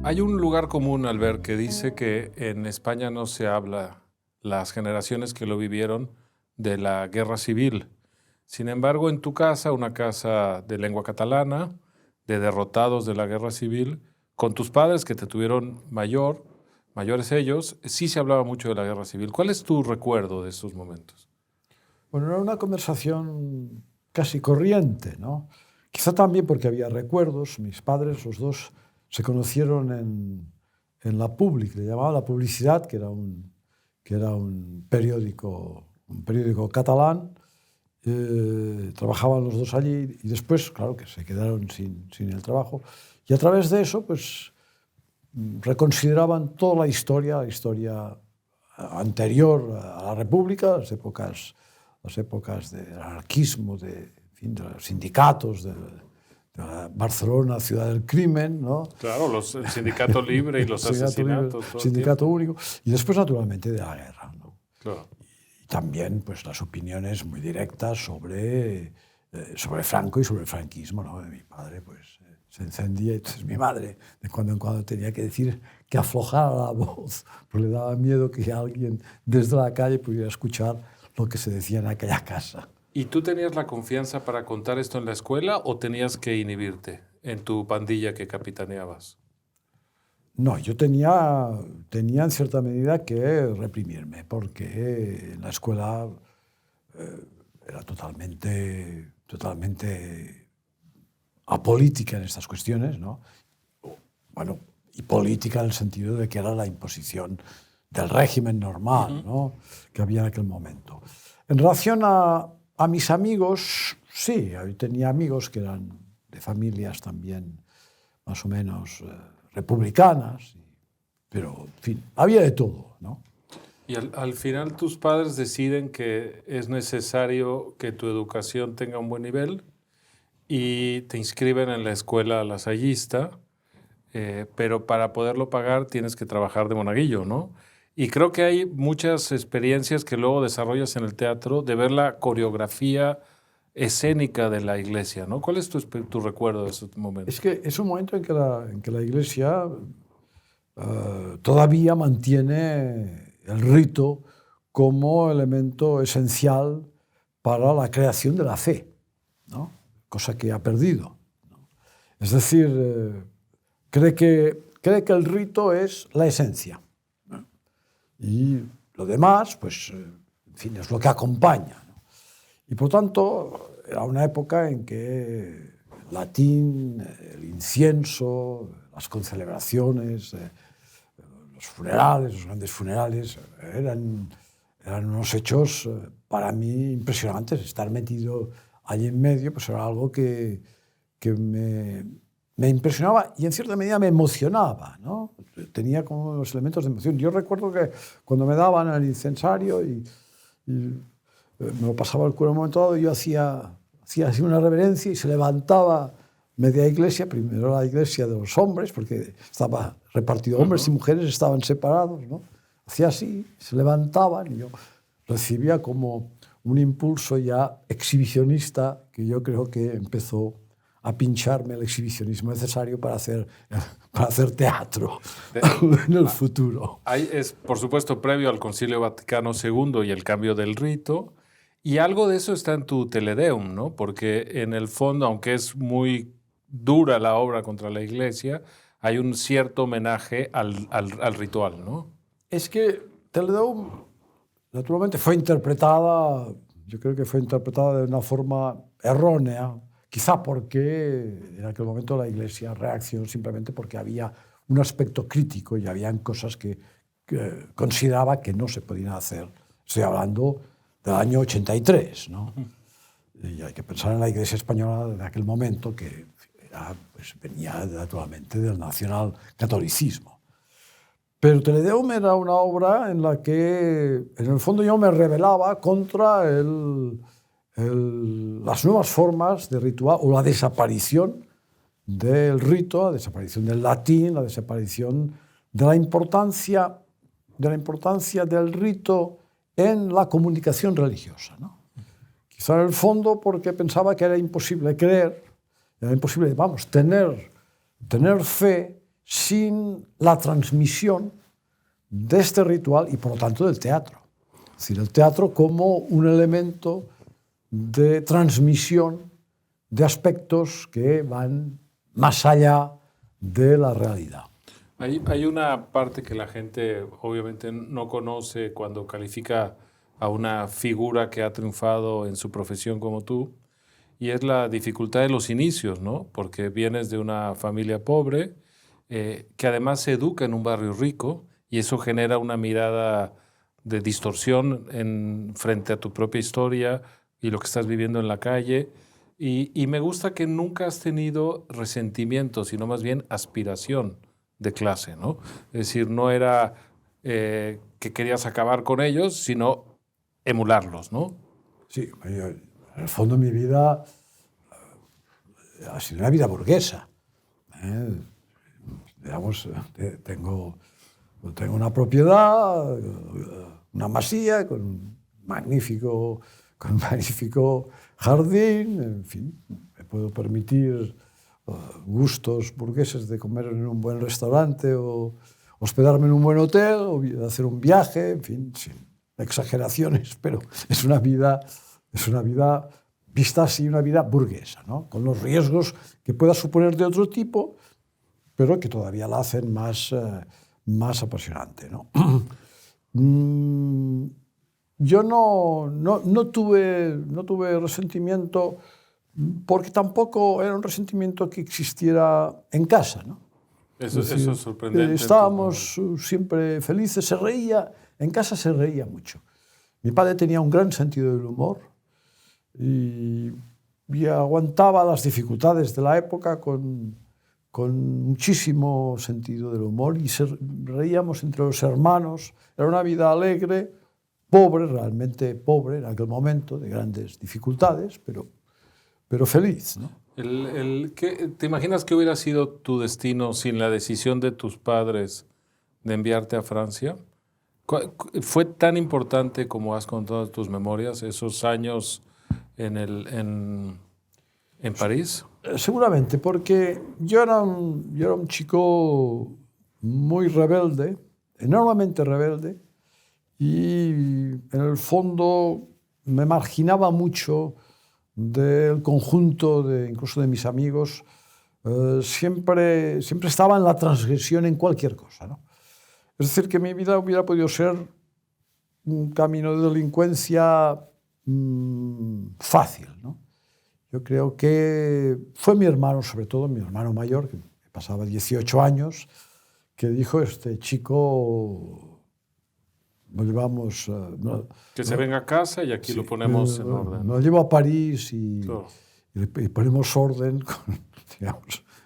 Hay un lugar común, Albert, que dice que en España no se habla, las generaciones que lo vivieron, de la guerra civil. Sin embargo, en tu casa, una casa de lengua catalana, de derrotados de la guerra civil, con tus padres que te tuvieron mayores ellos, sí se hablaba mucho de la guerra civil. ¿Cuál es tu recuerdo de esos momentos? Bueno, era una conversación casi corriente, ¿no? Quizá también porque había recuerdos. Mis padres, los dos, se conocieron en la Public, le llamaban La Publicidad, que era un periódico catalán. Trabajaban los dos allí y después, claro, que se quedaron sin el trabajo. Y a través de eso, pues, reconsideraban toda la historia anterior a la República, las épocas del anarquismo, de los sindicatos, de Barcelona, ciudad del crimen, ¿no? Claro, el sindicato libre y los asesinatos. Sindicato único. Y después, naturalmente, de la guerra, ¿no? Claro. Y también, pues, las opiniones muy directas sobre Franco y sobre el franquismo, ¿no? Mi padre, pues, se encendía, y entonces mi madre, de cuando en cuando, tenía que decir que aflojara la voz, porque le daba miedo que alguien desde la calle pudiera escuchar lo que se decía en aquella casa. ¿Y tú tenías la confianza para contar esto en la escuela o tenías que inhibirte en tu pandilla que capitaneabas? No, yo tenía en cierta medida que reprimirme, porque en la escuela era totalmente apolítica en estas cuestiones, ¿no? Bueno, y política en el sentido de que era la imposición del régimen normal, ¿no?, que había en aquel momento. En relación a mis amigos, sí, tenía amigos que eran de familias también más o menos republicanas, pero, en fin, había de todo, ¿no? Y al final tus padres deciden que es necesario que tu educación tenga un buen nivel y te inscriben en la escuela lasallista, pero para poderlo pagar tienes que trabajar de monaguillo, ¿no? Y creo que hay muchas experiencias que luego desarrollas en el teatro de ver la coreografía escénica de la iglesia, ¿no? ¿Cuál es tu recuerdo de ese momento? Es que es un momento en que la iglesia todavía mantiene el rito como elemento esencial para la creación de la fe, ¿no? Cosa que ha perdido, ¿no? Es decir, cree que el rito es la esencia, ¿no? Y lo demás, pues, en fin, es lo que acompaña, ¿no? Y por tanto, era una época en que el latín, el incienso, las concelebraciones, los funerales, los grandes funerales, eran unos hechos para mí impresionantes. Estar metido allí en medio, pues, era algo que me impresionaba y en cierta medida me emocionaba, ¿no? Tenía como los elementos de emoción. Yo recuerdo que cuando me daban el incensario y me lo pasaba el cura en un momento dado, yo hacía así una reverencia y se levantaba media iglesia, primero la iglesia de los hombres, porque estaba repartido, hombres y mujeres estaban separados, ¿no? Hacía así, se levantaban y yo recibía como un impulso ya exhibicionista que yo creo que empezó a pincharme el exhibicionismo necesario para hacer teatro en el futuro. Es, por supuesto, previo al Concilio Vaticano II y el cambio del rito, y algo de eso está en tu Teledeum, ¿no? Porque en el fondo, aunque es muy dura la obra contra la Iglesia, hay un cierto homenaje al ritual, ¿no? Es que Teledeum, naturalmente, fue interpretada, yo creo que fue interpretada de una forma errónea, quizá porque en aquel momento la Iglesia reaccionó simplemente porque había un aspecto crítico y habían cosas que consideraba que no se podían hacer. Estoy hablando del año 83, ¿no? Y hay que pensar en la Iglesia española de aquel momento, que pues, venía naturalmente del nacionalcatolicismo. Pero Teledeum era una obra en la que, en el fondo, yo me rebelaba contra las nuevas formas de ritual o la desaparición del rito, la desaparición del latín, la desaparición de la importancia del rito en la comunicación religiosa, ¿no? Quizá en el fondo porque pensaba que era imposible creer, era imposible, vamos, tener fe sin la transmisión de este ritual y por lo tanto del teatro. Es decir, el teatro como un elemento de transmisión de aspectos que van más allá de la realidad. Hay una parte que la gente obviamente no conoce cuando califica a una figura que ha triunfado en su profesión como tú, y es la dificultad de los inicios, ¿no? Porque vienes de una familia pobre, que además se educa en un barrio rico, y eso genera una mirada de distorsión frente a tu propia historia y lo que estás viviendo en la calle. Y me gusta que nunca has tenido resentimiento, sino más bien aspiración de clase, ¿no? Es decir, no era que querías acabar con ellos, sino emularlos, ¿no? Sí, en el fondo mi vida ha sido una vida burguesa. Digamos, tengo una propiedad, una masía con un magnífico jardín, en fin, me puedo permitir gustos burgueses de comer en un buen restaurante o hospedarme en un buen hotel o hacer un viaje, en fin, sin exageraciones, pero es una vida vista así, una vida burguesa, ¿no? Con los riesgos que pueda suponer de otro tipo, pero que todavía la hacen más apasionante, ¿no? Yo no tuve resentimiento porque tampoco era un resentimiento que existiera en casa, ¿no? Eso es sorprendente. Estábamos siempre felices, se reía, en casa se reía mucho. Mi padre tenía un gran sentido del humor y aguantaba las dificultades de la época con muchísimo sentido del humor y reíamos entre los hermanos. Era una vida alegre, pobre, realmente pobre en aquel momento, de grandes dificultades, pero feliz, ¿no? ¿Te imaginas que hubiera sido tu destino sin la decisión de tus padres de enviarte a Francia? ¿Fue tan importante como has contado en tus memorias esos años en París? Seguramente, porque yo era un chico muy rebelde, enormemente rebelde, y en el fondo me marginaba mucho del conjunto, incluso de mis amigos. Siempre estaba en la transgresión en cualquier cosa, ¿no? Es decir, que mi vida hubiera podido ser un camino de delincuencia fácil, ¿no? Yo creo que fue mi hermano, sobre todo mi hermano mayor, que pasaba 18 años, que dijo, este chico lo llevamos... que se venga a casa y aquí sí, lo ponemos en orden. Lo llevo a París y, claro, y ponemos orden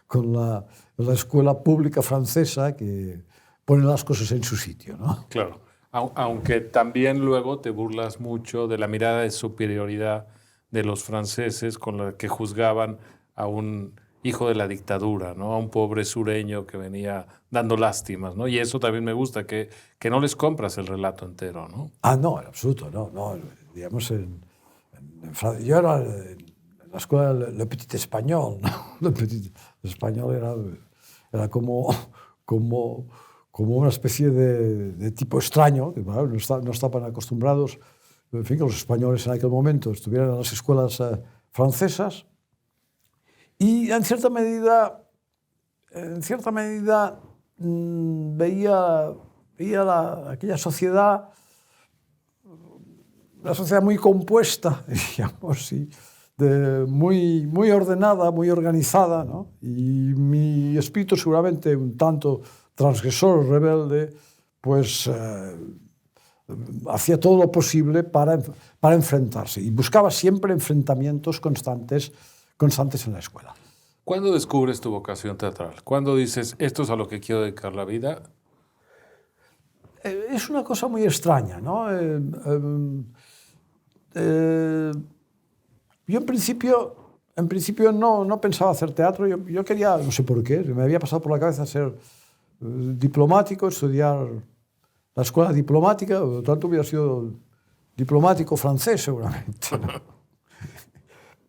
con la escuela pública francesa que pone las cosas en su sitio, ¿no? Claro, aunque también luego te burlas mucho de la mirada de superioridad de los franceses con la que juzgaban a un hijo de la dictadura, ¿no? A un pobre sureño que venía dando lástimas, ¿no? Y eso también me gusta, que no les compras el relato entero, ¿no? Ah, no, en absoluto, no. Digamos, en Francia, yo era en la escuela Le Petit Español, ¿no? Le Petit Español era como una especie de tipo extraño, que bueno, no estaban acostumbrados, en fin, que los españoles en aquel momento estuvieran en las escuelas francesas. Y en cierta medida veía aquella sociedad, una sociedad muy compuesta, digamos, sí, muy ordenada, muy organizada, ¿no? Y mi espíritu seguramente un tanto transgresor, rebelde, pues hacía todo lo posible para enfrentarse y buscaba siempre enfrentamientos constantes en la escuela. ¿Cuándo descubres tu vocación teatral? ¿Cuándo dices, esto es a lo que quiero dedicar la vida? Es una cosa muy extraña, ¿no? Yo en principio no pensaba hacer teatro. Yo quería, no sé por qué, me había pasado por la cabeza ser diplomático, estudiar la escuela diplomática, por lo tanto hubiera sido diplomático francés seguramente, ¿no?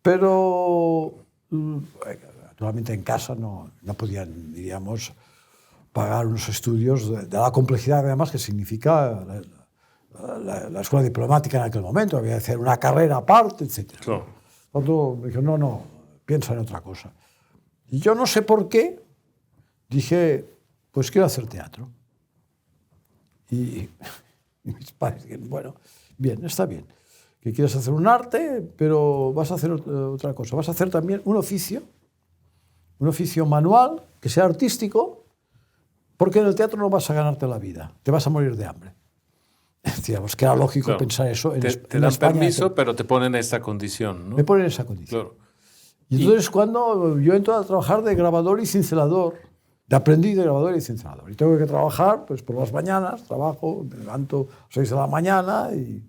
Pero, naturalmente, en casa no podían, diríamos, pagar unos estudios de la complejidad, además, que significa la escuela diplomática en aquel momento. Había que hacer una carrera aparte, etc. Claro. Cuando me dijeron, no, piensa en otra cosa. Y yo no sé por qué dije, pues quiero hacer teatro. Y mis padres dijeron, bueno, bien, está bien, que quieres hacer un arte, pero vas a hacer otra cosa. Vas a hacer también un oficio manual, que sea artístico, porque en el teatro no vas a ganarte la vida, te vas a morir de hambre. Digamos que era lógico, claro, pensar eso. Te dan España, permiso, pero te ponen esa condición, ¿no? Me ponen esa condición. Claro. Y entonces cuando yo entro a trabajar de grabador y cincelador, de aprendiz de grabador y cincelador, y tengo que trabajar pues por las mañanas, trabajo, me levanto a 6 de la mañana y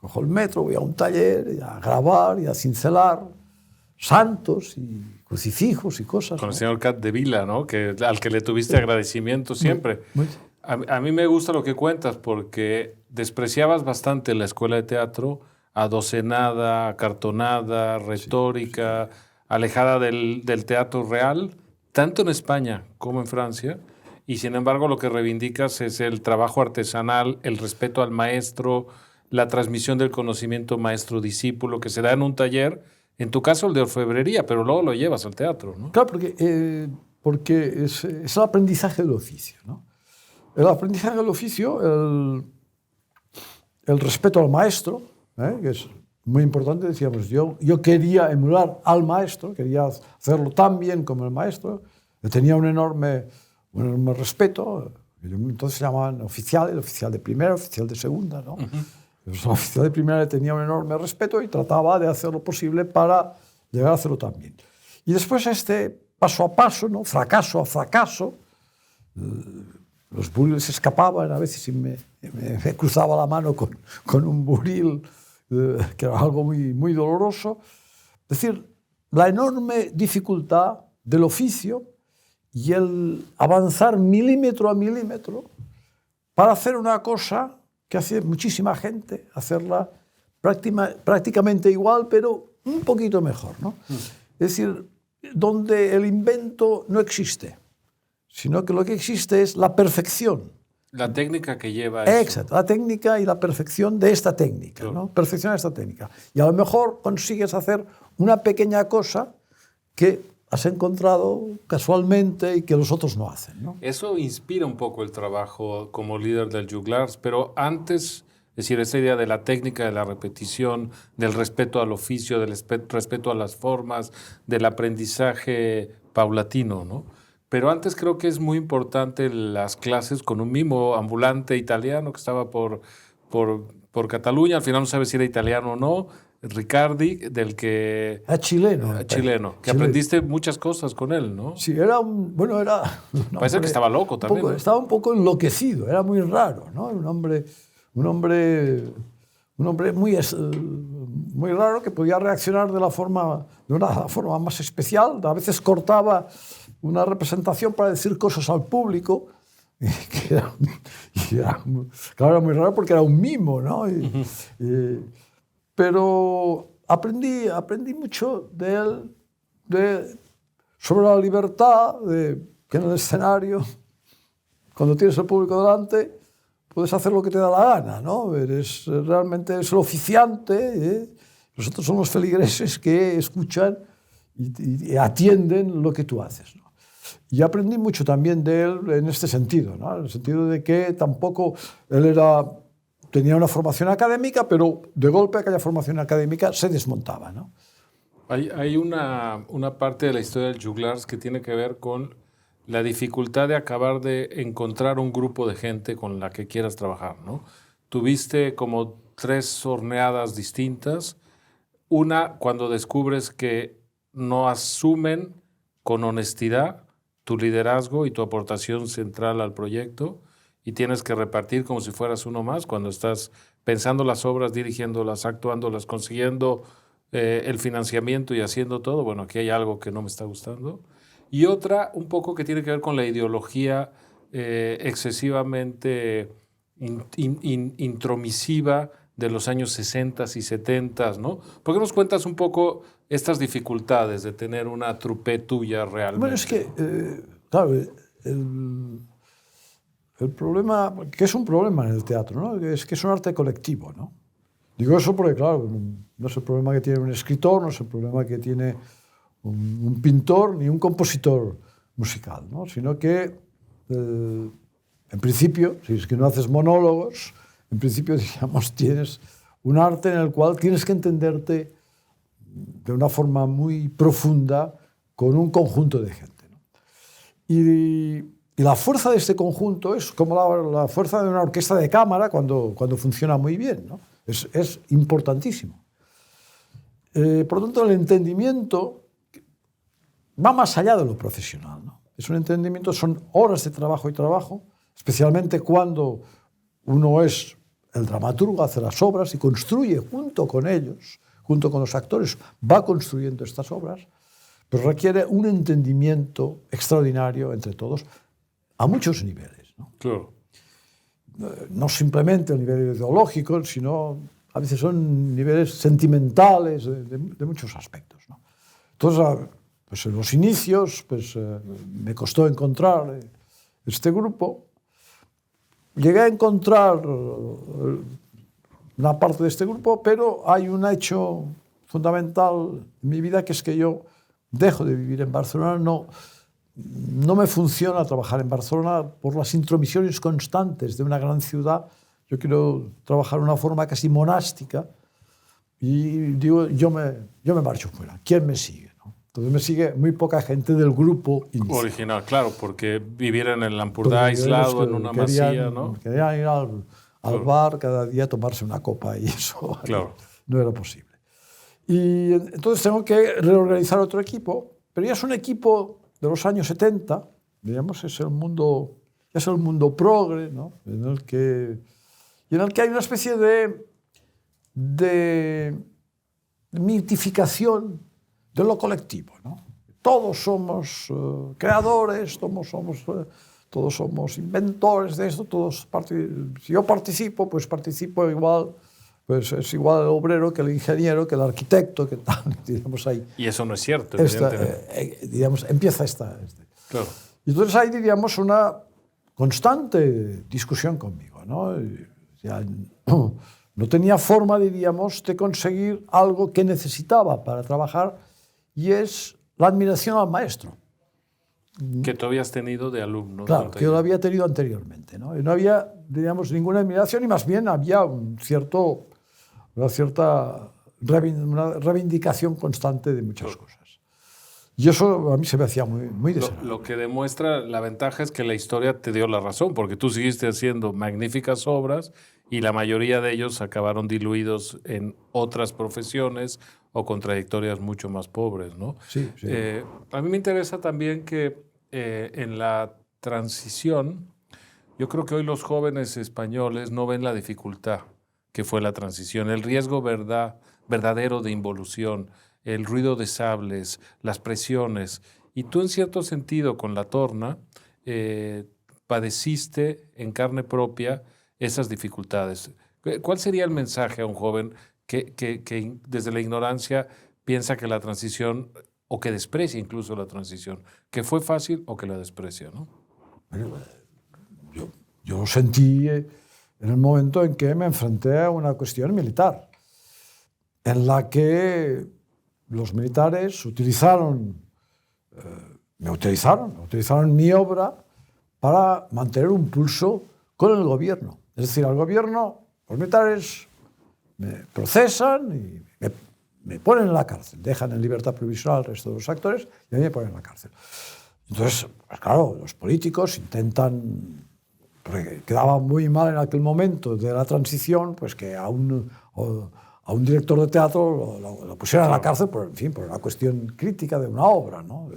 cojo el metro, voy a un taller a grabar y a cincelar santos y crucifijos y cosas. Con el señor Capdevila, ¿no? Al que le tuviste agradecimiento siempre. A mí me gusta lo que cuentas porque despreciabas bastante la escuela de teatro, adocenada, acartonada, retórica, alejada del teatro real, tanto en España como en Francia, y sin embargo lo que reivindicas es el trabajo artesanal, el respeto al maestro, la transmisión del conocimiento maestro-discípulo que se da en un taller, en tu caso el de orfebrería, pero luego lo llevas al teatro, ¿no? Claro, porque es el aprendizaje del oficio, ¿no? El aprendizaje del oficio, el respeto al maestro, que es muy importante. Decíamos, yo quería emular al maestro, quería hacerlo tan bien como el maestro. Yo tenía un enorme respeto. Entonces se llamaban oficiales, el oficial de primera, oficial de segunda, ¿no? El oficial de primera le tenía un enorme respeto y trataba de hacer lo posible para llegar a hacerlo tan bien. Y después paso a paso, ¿no? Fracaso a fracaso, los buriles se escapaban a veces y me cruzaba la mano con un buril, que era algo muy doloroso. Es decir, la enorme dificultad del oficio y el avanzar milímetro a milímetro para hacer una cosa que hace muchísima gente, hacerla prácticamente igual, pero un poquito mejor, ¿no? Es decir, donde el invento no existe, sino que lo que existe es la perfección. La técnica que lleva eso. Exacto, la técnica y la perfección de esta técnica, claro, ¿no? Perfeccionar esta técnica. Y a lo mejor consigues hacer una pequeña cosa que has encontrado casualmente y que los otros no hacen, ¿no? Eso inspira un poco el trabajo como líder del Juglars, pero antes, es decir, esa idea de la técnica, de la repetición, del respeto al oficio, del respeto a las formas, del aprendizaje paulatino, ¿no? Pero antes creo que es muy importante las clases con un mimo ambulante italiano que estaba por Cataluña, al final no sabes si era italiano o no, Riccardi, del que... chileno. Chileno, que aprendiste muchas cosas con él, ¿no? Sí, era Parece que estaba loco también. ¿No? Estaba un poco enloquecido, era muy raro, ¿no? Un hombre muy raro que podía reaccionar de una forma más especial. A veces cortaba una representación para decir cosas al público, que era muy raro porque era un mimo, ¿no? Pero aprendí mucho de él, sobre la libertad, que en el escenario, cuando tienes el público delante, puedes hacer lo que te da la gana, ¿no? Realmente es el oficiante, nosotros somos feligreses que escuchan y atienden lo que tú haces, ¿no? Y aprendí mucho también de él en este sentido, ¿no? En el sentido de que tampoco él tenía una formación académica, pero de golpe aquella formación académica se desmontaba, ¿no? Hay una parte de la historia del Juglars que tiene que ver con la dificultad de acabar de encontrar un grupo de gente con la que quieras trabajar, ¿no? Tuviste como 3 horneadas distintas. Una, cuando descubres que no asumen con honestidad tu liderazgo y tu aportación central al proyecto y tienes que repartir como si fueras uno más cuando estás pensando las obras, dirigiéndolas, actuándolas, consiguiendo el financiamiento y haciendo todo. Bueno, aquí hay algo que no me está gustando. Y otra, un poco que tiene que ver con la ideología excesivamente intromisiva de los años 60 y 70, ¿no? ¿Por qué nos cuentas un poco estas dificultades de tener una trupe tuya realmente? Bueno, es que, claro, el problema, que es un problema en el teatro, ¿no? Es que es un arte colectivo, ¿no? Digo eso porque, claro, no es el problema que tiene un escritor, no es el problema que tiene un pintor ni un compositor musical, ¿no? Sino que, en principio, si es que no haces monólogos, en principio, digamos, tienes un arte en el cual tienes que entenderte de una forma muy profunda con un conjunto de gente, ¿no? Y la fuerza de este conjunto es como la fuerza de una orquesta de cámara cuando funciona muy bien, ¿no? Es importantísimo. Por lo tanto, el entendimiento va más allá de lo profesional, ¿no? Es un entendimiento, son horas de trabajo y trabajo, especialmente cuando uno es el dramaturgo, hace las obras y construye junto con ellos, junto con los actores, va construyendo estas obras, pero requiere un entendimiento extraordinario entre todos a muchos niveles, ¿no? Claro. No simplemente el nivel ideológico, sino a veces son niveles sentimentales de muchos aspectos, ¿no? Entonces, pues en los inicios pues, me costó encontrar este grupo. Llegué a encontrar una parte de este grupo, pero hay un hecho fundamental en mi vida, que es que yo dejo de vivir en Barcelona, no me funciona trabajar en Barcelona por las intromisiones constantes de una gran ciudad. Yo quiero trabajar de una forma casi monástica y digo, yo me marcho fuera. ¿Quién me sigue, no? Entonces me sigue muy poca gente del grupo inicial. Original, claro, porque vivir en el Ampurdá aislado, en una masía, ¿no? Querían ir al bar cada día a tomarse una copa y eso claro. No era posible. Y entonces tengo que reorganizar otro equipo, pero ya es un equipo de los años 70, digamos, es el mundo progre, ¿no? en el que hay una especie de mitificación de lo colectivo, ¿no? Todos somos creadores, todos somos inventores de esto, si yo participo, pues participo igual, pues es igual el obrero que el ingeniero, que el arquitecto, que tal, digamos ahí. Y eso no es cierto, evidentemente. Digamos, empieza Claro. Y entonces hay, diríamos, una constante discusión conmigo, ¿no? O sea, no tenía forma, diríamos, de conseguir algo que necesitaba para trabajar, y es la admiración al maestro. Que tú habías tenido de alumno. Claro, que yo lo había tenido anteriormente, ¿no? Y no había, diríamos, ninguna admiración, y más bien había una cierta reivindicación constante de muchas cosas. Y eso a mí se me hacía muy desagradable. Lo que demuestra la ventaja es que la historia te dio la razón, porque tú seguiste haciendo magníficas obras y la mayoría de ellos acabaron diluidos en otras profesiones o con trayectorias mucho más pobres, ¿no? Sí, sí. A mí me interesa también que en la transición, yo creo que hoy los jóvenes españoles no ven la dificultad que fue la transición, el riesgo verdadero de involución, el ruido de sables, las presiones. Y tú, en cierto sentido, con La Torna, padeciste en carne propia esas dificultades. ¿Cuál sería el mensaje a un joven que desde la ignorancia piensa que la transición, o que desprecia incluso la transición, que fue fácil o que la desprecia, ¿no? Yo lo sentí en el momento en que me enfrenté a una cuestión militar, en la que los militares utilizaron mi obra para mantener un pulso con el gobierno. Es decir, al gobierno, los militares me procesan y me ponen en la cárcel, dejan en libertad provisional al resto de los actores y a mí me ponen en la cárcel. Entonces, pues claro, los políticos intentan, porque quedaba muy mal en aquel momento de la transición, pues que a un director de teatro lo pusieran en la cárcel por una cuestión crítica de una obra, ¿no?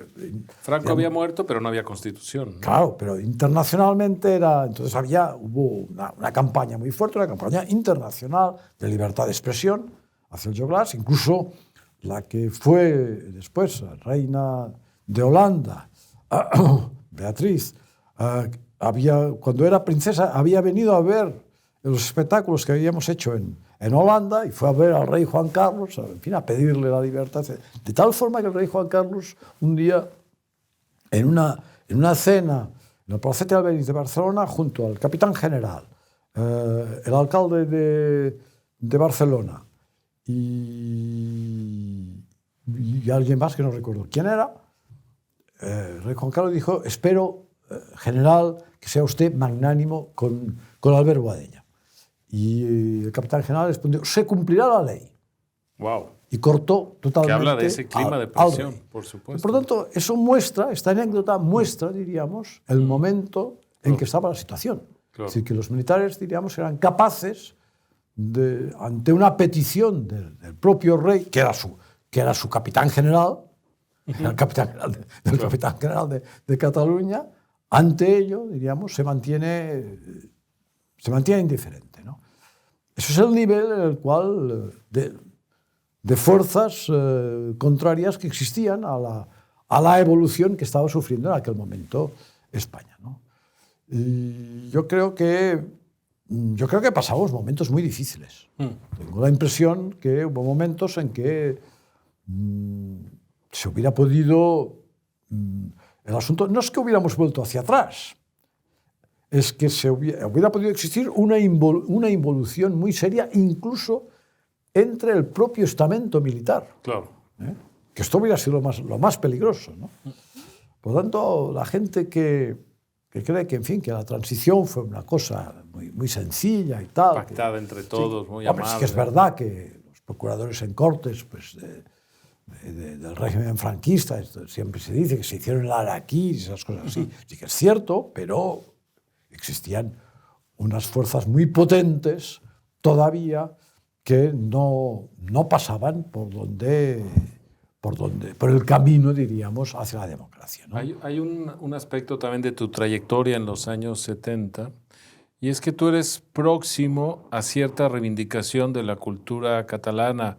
Franco había muerto, pero no había constitución, ¿no? Claro, pero internacionalmente entonces hubo una campaña muy fuerte, una campaña internacional de libertad de expresión hacia el Joglàs, incluso la que fue después reina de Holanda, Beatriz, cuando era princesa, había venido a ver los espectáculos que habíamos hecho en en Holanda y fue a ver al rey Juan Carlos, en fin, a pedirle la libertad. De tal forma que el rey Juan Carlos un día, en una cena en el Palacete Albéniz de Barcelona, junto al capitán general, el alcalde de Barcelona y alguien más que no recuerdo quién era, el rey Juan Carlos dijo: espero, general, que sea usted magnánimo con Albert Boadella. Y el capitán general respondió: se cumplirá la ley. Wow. Y cortó totalmente. Que habla de ese clima de presión, por supuesto. Por lo tanto, eso muestra, esta anécdota muestra, diríamos, el momento en que estaba la situación. Claro. Es decir, que los militares, diríamos, eran capaces, ante una petición del propio rey, que era su capitán general, el capitán general de Cataluña, ante ello, diríamos, se mantiene indiferente, ¿no? Eso es el nivel en el cual de fuerzas contrarias que existían a la evolución que estaba sufriendo en aquel momento España, ¿no? Y yo creo que pasamos momentos muy difíciles. Tengo la impresión que hubo momentos en que se hubiera podido... el asunto no es que hubiéramos vuelto hacia atrás, es que hubiera podido existir una involución muy seria, incluso entre el propio estamento militar. Claro. Que esto hubiera sido lo más peligroso, ¿no? Por lo tanto, la gente que cree que, en fin, que la transición fue una cosa muy sencilla y tal. Pactada entre todos, sí, muy amable. Es que es verdad que los procuradores en cortes pues, del régimen franquista, siempre se dice que se hicieron el araquí y esas cosas así. Sí que es cierto, pero existían unas fuerzas muy potentes todavía que no pasaban por el camino, diríamos, hacia la democracia, ¿no? Hay un aspecto también de tu trayectoria en los años 70, y es que tú eres próximo a cierta reivindicación de la cultura catalana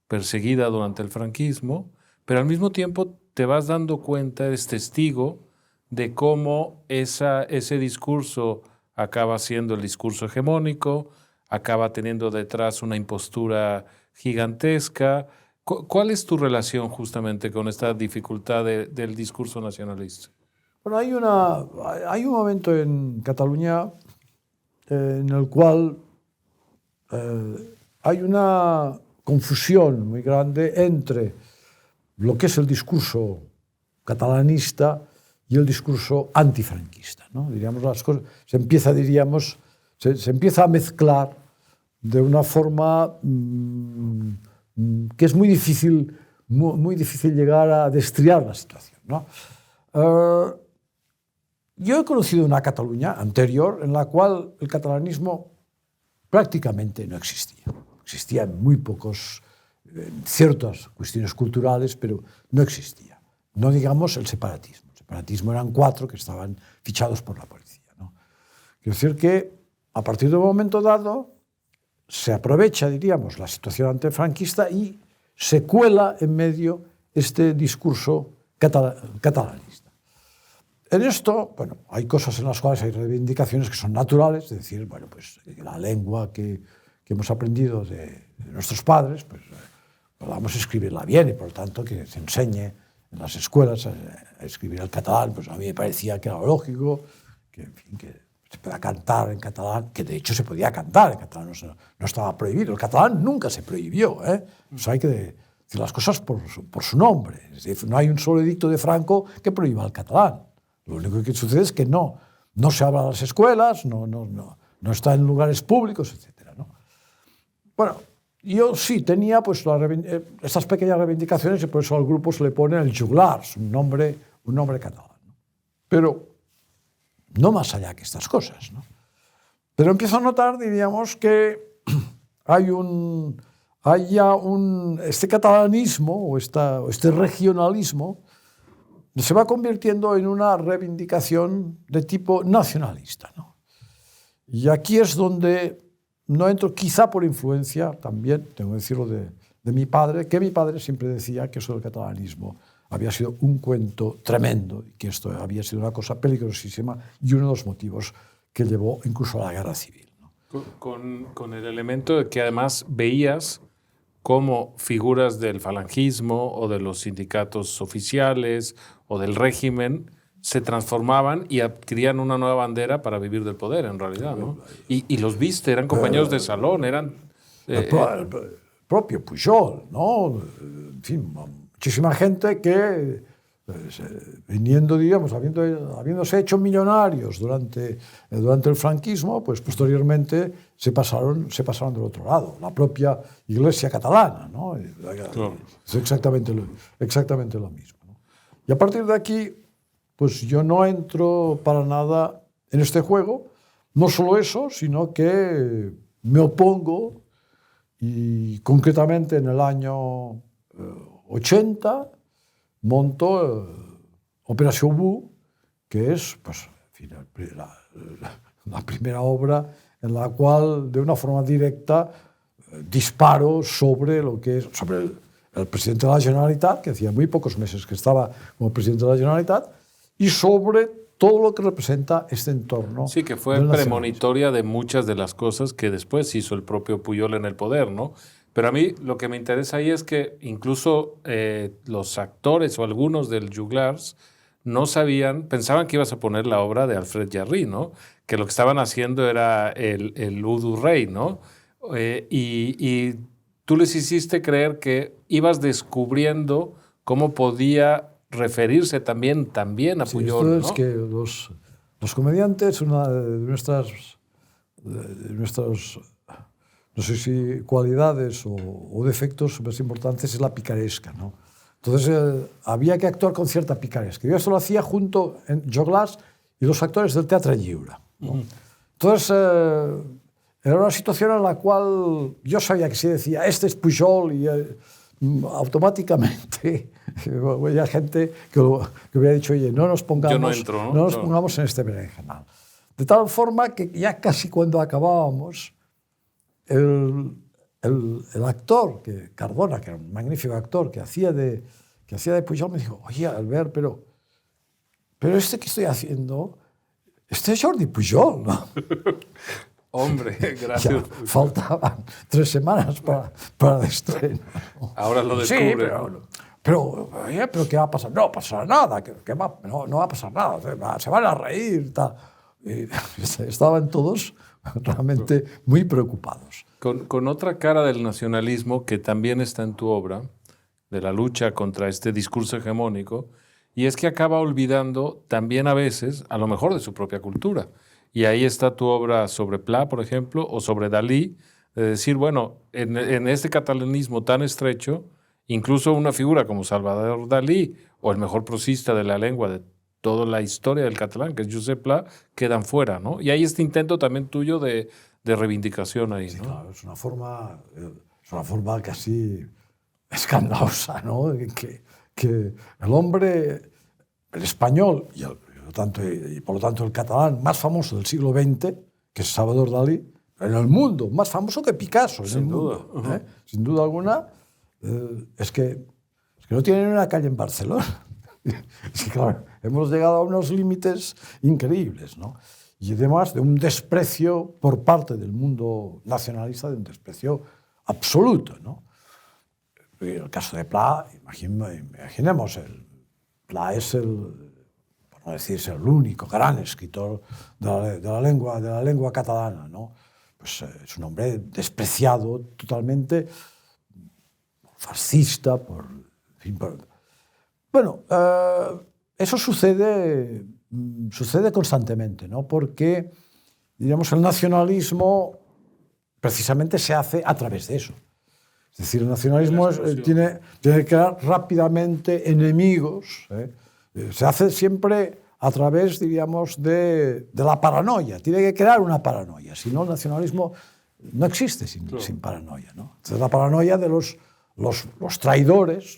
perseguida durante el franquismo, pero al mismo tiempo te vas dando cuenta, eres testigo de cómo ese discurso acaba siendo el discurso hegemónico, acaba teniendo detrás una impostura gigantesca. ¿Cuál es tu relación justamente con esta dificultad del discurso nacionalista? Bueno, hay un momento en Cataluña en el cual hay una confusión muy grande entre lo que es el discurso catalanista y el discurso antifranquista, ¿no? Diríamos, las cosas, se empieza a mezclar de una forma que es muy difícil llegar a destriar la situación, ¿no? Yo he conocido una Cataluña anterior en la cual el catalanismo prácticamente no existía. Existía en muy pocos, ciertas cuestiones culturales, pero no existía. No digamos el separatismo. El separatismo eran 4 que estaban fichados por la policía, ¿no? Quiero decir que a partir de un momento dado se aprovecha, diríamos, la situación antifranquista y se cuela en medio este discurso catalanista. En esto, bueno, hay cosas en las cuales hay reivindicaciones que son naturales, es decir, bueno, pues la lengua que hemos aprendido de nuestros padres, pues podamos escribirla bien y por lo tanto que se enseñe en las escuelas a escribir el catalán, pues a mí me parecía que era lógico, que, en fin, que se pueda cantar en catalán, que de hecho se podía cantar en catalán, no estaba prohibido. El catalán nunca se prohibió, ¿eh? Pues hay que decir las cosas por su nombre. Es decir, no hay un solo edicto de Franco que prohíba el catalán. Lo único que sucede es que no se habla en las escuelas, no está en lugares públicos, etc., ¿no? Bueno, yo sí tenía pues estas pequeñas reivindicaciones y por eso al grupo se le pone el Joglars, un nombre catalán, ¿no? Pero no más allá que estas cosas, ¿no? Pero empiezo a notar, diríamos, que este catalanismo o este regionalismo se va convirtiendo en una reivindicación de tipo nacionalista, ¿no? Y aquí es donde no entro, quizá por influencia también, tengo que decirlo, de mi padre, que mi padre siempre decía que eso del catalanismo había sido un cuento tremendo y que esto había sido una cosa peligrosísima y uno de los motivos que llevó incluso a la guerra civil, ¿no? Con el elemento de que además veías cómo figuras del falangismo o de los sindicatos oficiales o del régimen se transformaban y adquirían una nueva bandera para vivir del poder, en realidad, ¿no? Y los viste, eran compañeros de salón, eran... el propio Pujol, ¿no? En fin, muchísima gente que, viniendo, digamos, habiéndose hecho millonarios durante el franquismo, pues posteriormente se pasaron del otro lado. La propia Iglesia catalana, ¿no? Claro. Es exactamente lo mismo, ¿no? Y a partir de aquí, pues yo no entro para nada en este juego. No solo eso, sino que me opongo, y concretamente en el año 80 monto Operación Bu, que es, pues, en fin, la primera obra en la cual de una forma directa disparo sobre el presidente de la Generalitat, que hacía muy pocos meses que estaba como presidente de la Generalitat, y sobre todo lo que representa este entorno. Sí, que fue premonitoria de muchas de las cosas que después hizo el propio Pujol en el poder, ¿no? Pero a mí lo que me interesa ahí es que incluso los actores o algunos del Juglars no sabían, pensaban que ibas a poner la obra de Alfred Jarry, ¿no? Que lo que estaban haciendo era el Udo Rey, ¿no? Y tú les hiciste creer que ibas descubriendo cómo podía referirse también a Pujol, esto ¿no? Es que los comediantes, una de nuestras, no sé si cualidades o defectos más importantes es la picaresca, ¿no? Entonces había que actuar con cierta picaresca. Yo esto lo hacía junto en Joglars y los actores del Teatre Lliure, ¿no? Entonces era una situación en la cual yo sabía que si decía este es Pujol y automáticamente había gente que hubiera dicho, oye, no nos pongamos en este berenjenal. De tal forma que ya casi cuando acabábamos, el actor, Cardona, que era un magnífico actor, que hacía de Pujol, me dijo, oye, Albert, pero este que estoy haciendo, este es Jordi Pujol, ¿no? Hombre, gracias. Ya faltaban 3 semanas para el estreno. Ahora lo descubre. Sí, pero ¿qué va a pasar? No pasará nada, no va a pasar nada, se van a reír, tal. Y estaban todos realmente muy preocupados. Con otra cara del nacionalismo que también está en tu obra, de la lucha contra este discurso hegemónico, y es que acaba olvidando también a veces, a lo mejor, de su propia cultura. Y ahí está tu obra sobre Pla, por ejemplo, o sobre Dalí, de decir, bueno, en este catalanismo tan estrecho, incluso una figura como Salvador Dalí, o el mejor prosista de la lengua de toda la historia del catalán, que es Josep Pla, quedan fuera, ¿no? Y hay este intento también tuyo de reivindicación ahí, sí, ¿no? Claro, es una forma casi escandalosa, ¿no? Que el hombre, el español y por lo tanto el catalán más famoso del siglo XX, que es Salvador Dalí, en el mundo, más famoso que Picasso en el mundo, sin duda alguna, es que no tienen una calle en Barcelona. Es que, claro, hemos llegado a unos límites increíbles, ¿no? Y además de un desprecio por parte del mundo nacionalista, de un desprecio absoluto, ¿no? En el caso de Pla, imaginemos, Pla es por no decirse el único gran escritor de la lengua catalana, ¿no? Pues es un hombre despreciado totalmente, fascista, Bueno, eso sucede constantemente, ¿no? Porque, digamos, el nacionalismo precisamente se hace a través de eso. Es decir, el nacionalismo tiene que crear rápidamente enemigos, se hace siempre a través, diríamos, de la paranoia. Tiene que crear una paranoia, si no el nacionalismo no existe sin paranoia, ¿no? Entonces la paranoia de los traidores,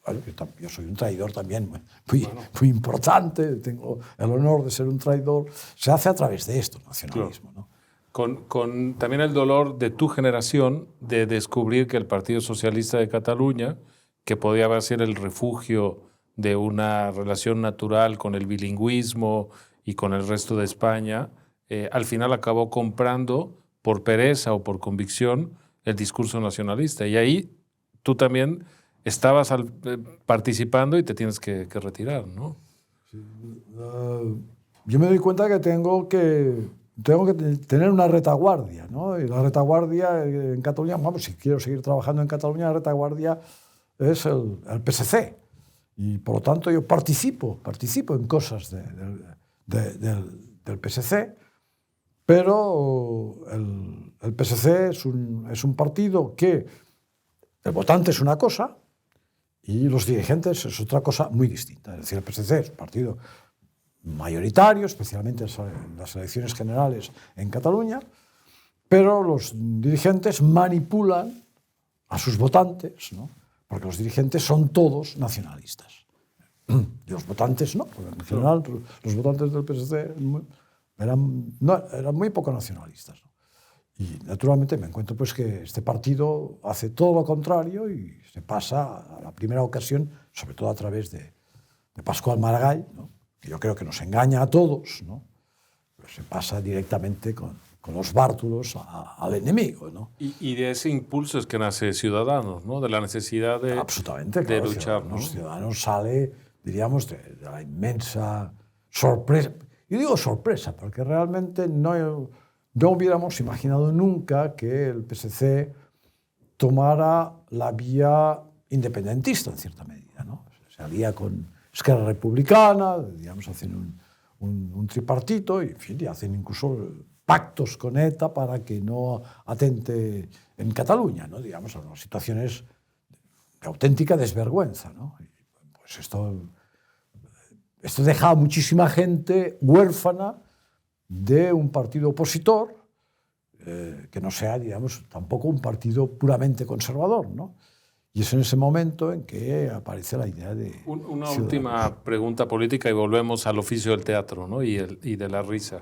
bueno, yo soy un traidor también muy importante, tengo el honor de ser un traidor, se hace a través de esto, nacionalismo, ¿no? Con también el dolor de tu generación de descubrir que el Partido Socialista de Cataluña, que podía ser el refugio de una relación natural con el bilingüismo y con el resto de España, al final acabó comprando por pereza o por convicción el discurso nacionalista. Y ahí tú también estabas participando y te tienes que retirar, ¿no? Sí. Yo me doy cuenta que tengo que tener una retaguardia, ¿no? Y la retaguardia en Cataluña, vamos, si quiero seguir trabajando en Cataluña, la retaguardia es el PSC. Y por lo tanto yo participo en cosas del PSC, pero el PSC es un partido que el votante es una cosa y los dirigentes es otra cosa muy distinta. Es decir, el PSC es un partido mayoritario, especialmente en las elecciones generales en Cataluña, pero los dirigentes manipulan a sus votantes, ¿no? Porque los dirigentes son todos nacionalistas. Y los votantes no, porque en general los votantes del PSC eran muy poco nacionalistas, ¿no? Y naturalmente me encuentro pues que este partido hace todo lo contrario y se pasa a la primera ocasión, sobre todo a través de Pascual Maragall, ¿no? Que yo creo que nos engaña a todos, ¿no? Pues se pasa directamente con los bártulos al enemigo, ¿no? Y de ese impulso es que nace Ciudadanos, ¿no? De la necesidad de, absolutamente, claro, de luchar, ¿no? Ciudadanos sale, diríamos, de la inmensa sorpresa. Yo digo sorpresa porque realmente no hubiéramos imaginado nunca que el PSC tomara la vía independentista, en cierta medida, ¿no? Se alía con Esquerra Republicana, digamos, hacen un tripartito y, en fin, y hacen incluso pactos con ETA para que no atente en Cataluña, ¿no? Digamos, son situaciones de auténtica desvergüenza, ¿no? Y, pues esto deja a muchísima gente huérfana de un partido opositor que no sea, digamos, tampoco un partido puramente conservador, ¿no? Y es en ese momento en que aparece la idea de Una última pregunta política y volvemos al oficio del teatro, ¿no? y de la risa.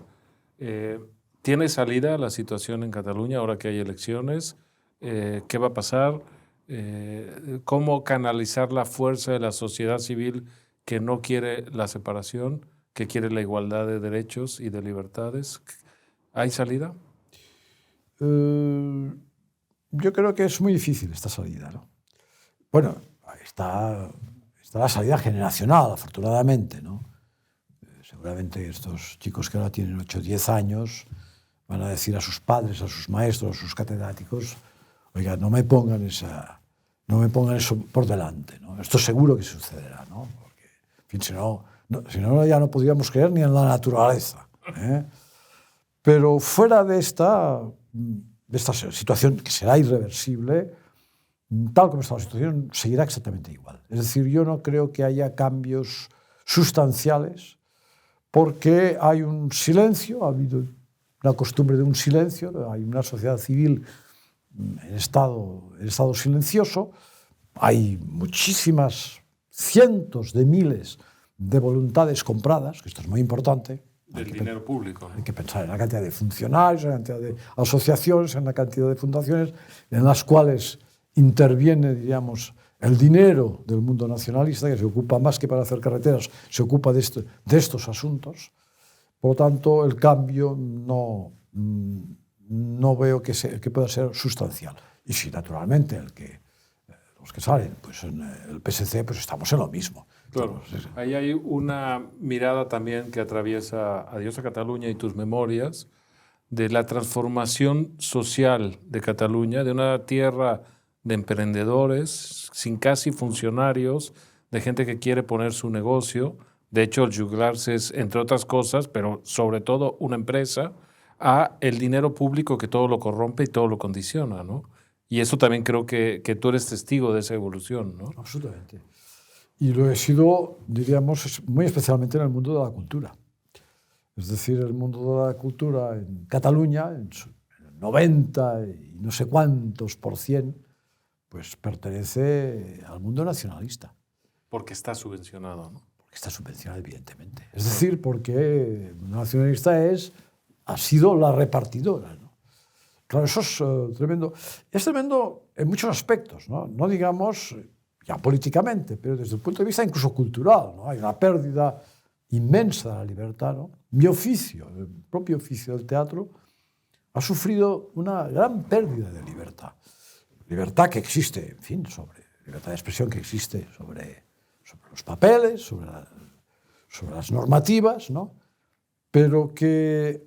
¿Tiene salida la situación en Cataluña ahora que hay elecciones? ¿Qué va a pasar? ¿Cómo canalizar la fuerza de la sociedad civil que no quiere la separación, que quiere la igualdad de derechos y de libertades? ¿Hay salida? Yo creo que es muy difícil esta salida, ¿no? Bueno, está la salida generacional, afortunadamente, ¿no? Seguramente estos chicos que ahora tienen 8 o 10 años van a decir a sus padres, a sus maestros, a sus catedráticos, oiga, no me pongan eso por delante, ¿no? Esto seguro que sucederá, ¿no? Porque, en fin, si no ya no podríamos creer ni en la naturaleza, ¿eh? Pero fuera de esta situación que será irreversible, tal como está la situación, seguirá exactamente igual. Es decir, yo no creo que haya cambios sustanciales porque hay un silencio, ha habido una costumbre de un silencio, hay una sociedad civil en estado silencioso, hay muchísimas, cientos de miles de voluntades compradas, que esto es muy importante. Del dinero público, ¿no? Hay que pensar en la cantidad de funcionarios, en la cantidad de asociaciones, en la cantidad de fundaciones en las cuales interviene, diríamos, el dinero del mundo nacionalista, que se ocupa más que para hacer carreteras, se ocupa de estos asuntos. Por lo tanto, el cambio no veo que pueda ser sustancial. Y si, naturalmente, los que salen, pues en el PSC, pues estamos en lo mismo. Claro, ahí hay una mirada también que atraviesa Adiós a Cataluña y tus memorias de la transformación social de Cataluña, de una tierra de emprendedores, sin casi funcionarios, de gente que quiere poner su negocio. De hecho, el Juglars es, entre otras cosas, pero sobre todo una empresa, a el dinero público que todo lo corrompe y todo lo condiciona, ¿no? Y eso también creo que tú eres testigo de esa evolución, ¿no? Absolutamente. Y lo he sido, diríamos, muy especialmente en el mundo de la cultura. Es decir, el mundo de la cultura en Cataluña, en el 90 y no sé cuántos %, pues pertenece al mundo nacionalista. Porque está subvencionado, ¿no? Porque está subvencionado, evidentemente. Es decir, porque el mundo nacionalista ha sido la repartidora, ¿no? Claro, eso es tremendo. Es tremendo en muchos aspectos, ¿no? No digamos ya políticamente, pero desde el punto de vista incluso cultural, ¿no? Hay una pérdida inmensa de la libertad, ¿no? Mi oficio, el propio oficio del teatro, ha sufrido una gran pérdida de libertad. Libertad que existe, en fin, libertad de expresión que existe sobre los papeles, sobre las normativas, ¿no? Pero que